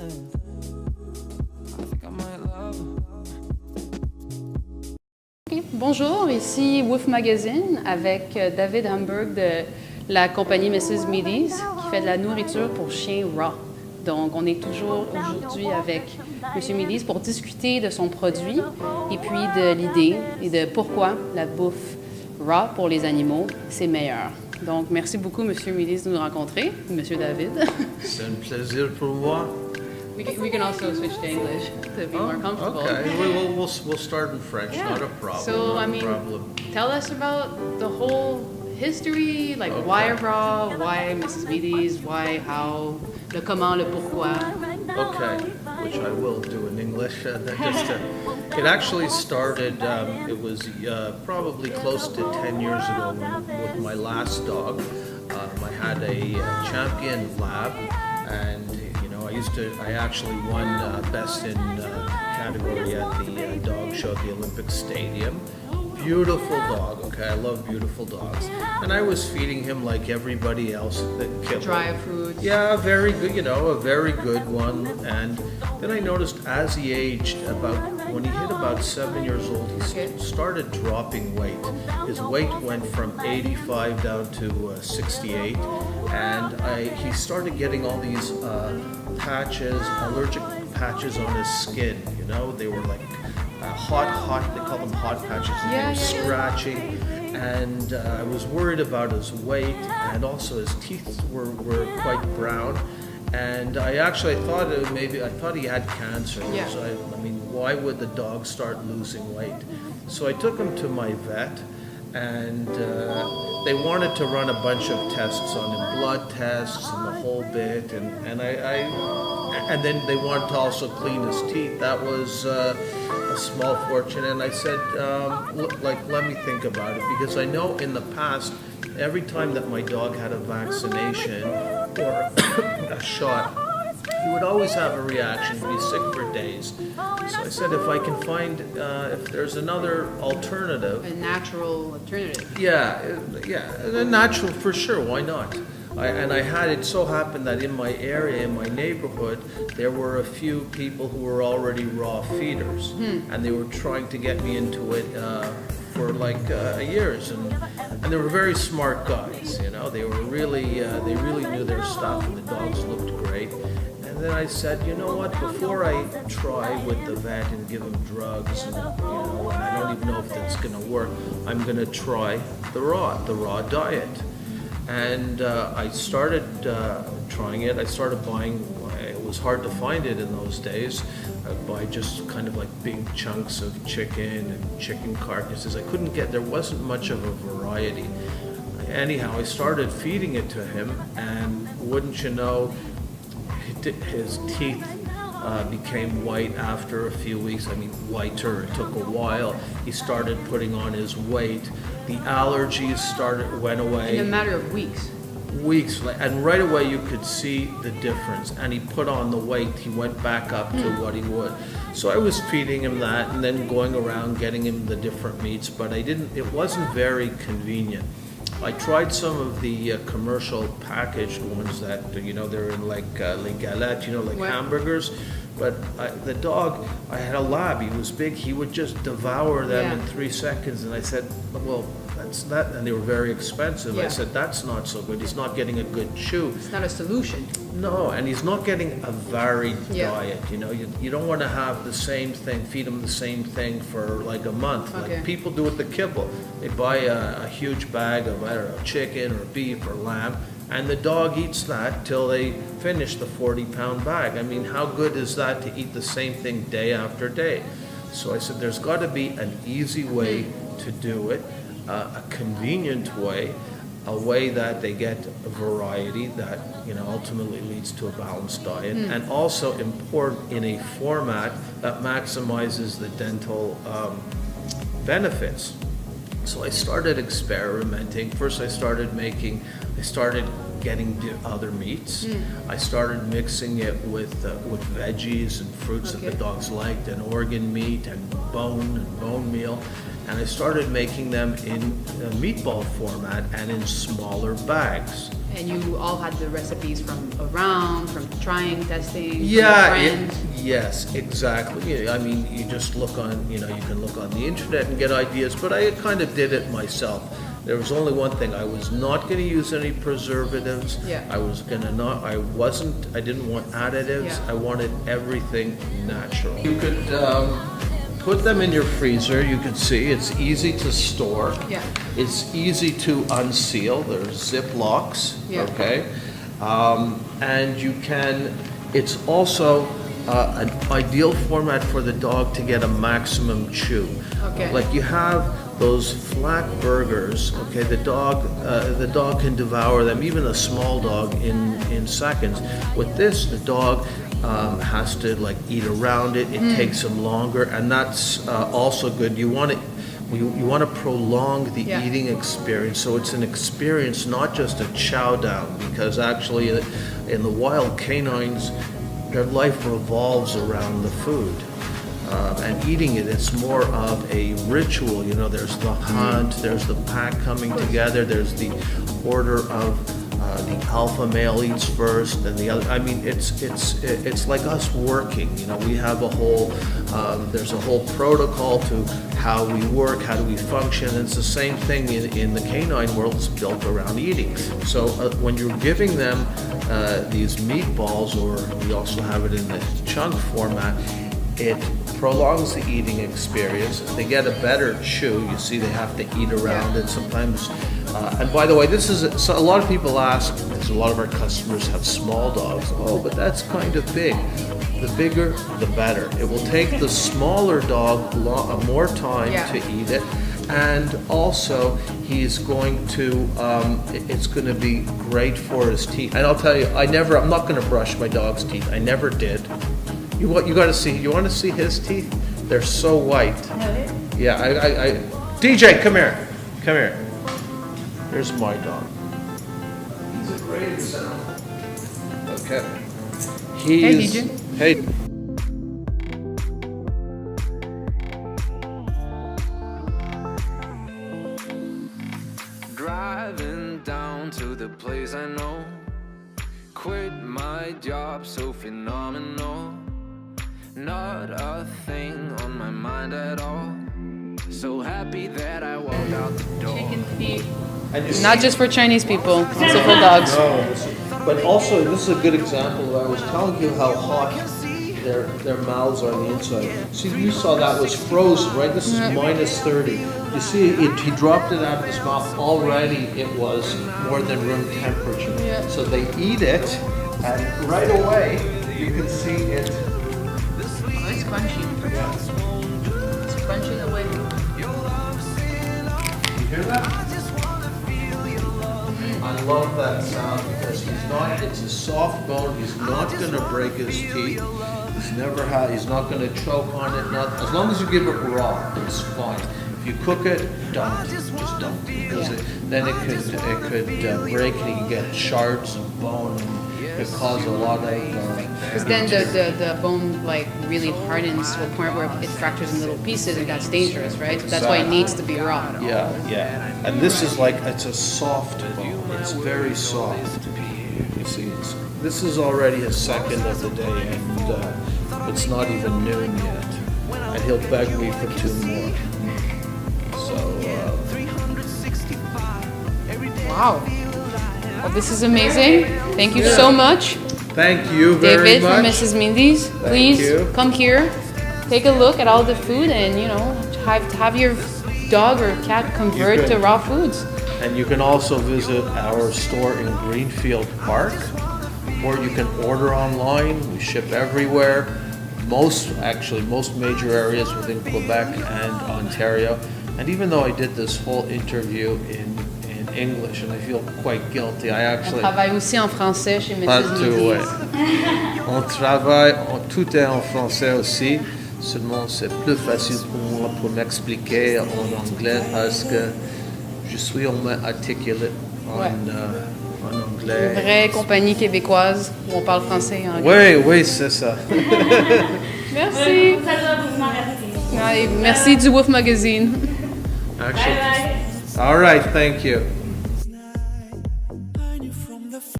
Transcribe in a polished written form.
Okay. Bonjour, ici Woof Magazine avec David Hamburg de la compagnie Mrs. Meadys qui fait de la nourriture pour chiens raw. Donc, on est toujours aujourd'hui avec M. Meadys pour discuter de son produit et puis de l'idée et de pourquoi la bouffe raw pour les animaux, c'est meilleur. Donc, merci beaucoup, M. Meadys, de nous rencontrer, M. David. C'est un plaisir pour moi. We can also switch to English to be more comfortable. Okay, we'll start in French, Yeah. not a problem. So, not I a mean, problem. tell us about the whole history, like why raw, why Mrs. Meadys, why, how, le comment, le pourquoi. Okay, which I will do in English. It actually started, it was probably close to 10 years ago with my last dog. I had a champion lab, and I actually won best in category at the dog show at the Olympic Stadium. Beautiful dog, okay, I love beautiful dogs. And I was feeding him like everybody else. Dry food. Yeah, very good, a very good one. And then I noticed as he aged, when he hit about 7 years old, he started dropping weight. His weight went from 85 down to 68. And he started getting all these patches, allergic patches on his skin, they were like hot, they call them hot patches, scratching, and I was worried about his weight, and also his teeth were quite brown, and I actually thought I thought he had cancer. Yeah. So I mean, why would the dog start losing weight? So I took him to my vet, and they wanted to run a bunch of tests on him, blood tests and the whole bit, and then they wanted to also clean his teeth. That was a small fortune, and I said, let me think about it, because I know in the past, every time that my dog had a vaccination or a shot, he would always have a reaction, he'd be sick for days. So I said, if I can find, if there's another alternative. A natural alternative. Yeah, a natural for sure, why not? It so happened that in my area, in my neighborhood, there were a few people who were already raw feeders, and they were trying to get me into it for like years, and they were very smart guys, they were really, they really knew their stuff, and the dogs looked great. And then I said, you know what, before I try with the vet and give him drugs, and I don't even know if that's gonna work, I'm gonna try the raw diet. And I started trying it. I started buying, it was hard to find it in those days. I'd buy just kind of like big chunks of chicken and chicken carcasses. There wasn't much of a variety. Anyhow, I started feeding it to him, and wouldn't you know, his teeth became white after a few weeks. I mean, whiter. It took a while. He started putting on his weight. The allergies went away. In a matter of weeks. Weeks, and right away you could see the difference. And he put on the weight. He went back up to what he would. So I was feeding him that, and then going around getting him the different meats. But it wasn't very convenient. I tried some of the commercial packaged ones that, they're in like les galettes, like hamburgers. But the dog, I had a lab, he was big, he would just devour them in 3 seconds. And I said, well, that's that, and they were very expensive. I said, that's not so good, he's not getting a good chew. It's not a solution. No, and he's not getting a varied diet, you don't want to have the same thing, feed him the same thing for like a month. Like people do with the kibble. They buy a huge bag of, I don't know, chicken or beef or lamb, and the dog eats that till they finish the 40-pound bag. I mean, how good is that to eat the same thing day after day? So I said, there's got to be an easy way to do it, a convenient way, a way that they get a variety that ultimately leads to a balanced diet, and also import in a format that maximizes the dental benefits. So I started experimenting. First I started getting other meats. I started mixing it with veggies and fruits that the dogs liked, and organ meat and bone meal. And I started making them in a meatball format and in smaller bags. And you all had the recipes from around, from trying, testing, Yeah, from your friends? yes, exactly. Yeah, I mean, you just look on, you can look on the internet and get ideas, but I kind of did it myself. There was only one thing, I was not going to use any preservatives. Yeah. I didn't want additives. Yeah. I wanted everything natural. You could put them in your freezer. You could see it's easy to store. Yeah. It's easy to unseal. There's zip locks. Yeah. Okay. And it's also an ideal format for the dog to get a maximum chew. Okay. Like you have those flat burgers, okay, the dog can devour them, even a small dog, in seconds. With this, the dog has to like eat around it. It takes him longer, and that's also good. You want to prolong the Yeah. eating experience, so it's an experience, not just a chow down, because actually in the wild, canines, their life revolves around the food. And eating it's more of a ritual. There's the hunt, there's the pack coming together, there's the order of the alpha male eats first, and the other. I mean, it's like us working. We have there's a whole protocol to how we work, how do we function. And it's the same thing in the canine world. It's built around eating. So when you're giving them these meatballs, or we also have it in the chunk format, it prolongs the eating experience. They get a better chew. You see, they have to eat around it sometimes. And by the way, so a lot of people ask, because a lot of our customers have small dogs. Oh, but that's kind of big. The bigger, the better. It will take the smaller dog more time to eat it. And also, it's going to be great for his teeth. And I'll tell you, I'm not going to brush my dog's teeth. I never did. You got to see. You want to see his teeth? They're so white. Yeah. DJ, come here. Come here. Here's my dog. He's a great example. Okay. Hey, DJ. Hey. Driving down to the place I know. Quit my job, so phenomenal. Not a thing on my mind at all. So happy that I walked out the door. Chicken feet. Not just for Chinese people, also for dogs. No, but also this is a good example. I was telling you how hot their mouths are on the inside. See, you saw that was frozen, right? This is minus 30. You see, he dropped it out of his mouth. Already it was more than room temperature. Yeah. So they eat it, and right away you can see it. Oh, it's crunchy. Yeah. It's crunchy away. You hear that? I love that sound because it's a soft bone. He's not going to break his teeth. He's not going to choke on it. As long as you give it raw, it's fine. If you cook it, don't. Just don't. Because then it could break and you can get shards of bone. It cause a lot of... Because then the bone like really hardens to a point where it fractures in little pieces, and that's dangerous, right? So that's why it needs to be raw. Yeah. And this is it's a soft bone. It's very soft. You see, this is already a second of the day, and it's not even noon yet. And he'll beg me for 2 more. So, Wow. Well, this is amazing. Thank you so much. Thank you very David much. from Mrs. Meadys. Please you. come here, take a look at all the food, and have your dog or cat convert to raw foods. And you can also visit our store in Greenfield Park, or you can order online. We ship everywhere. Most major areas within Quebec and Ontario. And even though I did this whole interview in English, and I feel quite guilty, I actually... On travaille aussi en français chez Mrs. Meadys. On travaille, tout est en français aussi. Seulement, c'est plus facile pour moi pour m'expliquer en anglais parce que je suis au moins articulate en anglais. Une vraie compagnie québécoise où on parle français et anglais. Oui, c'est ça. Merci. Merci du Woof Magazine. Actually, all right, thank you.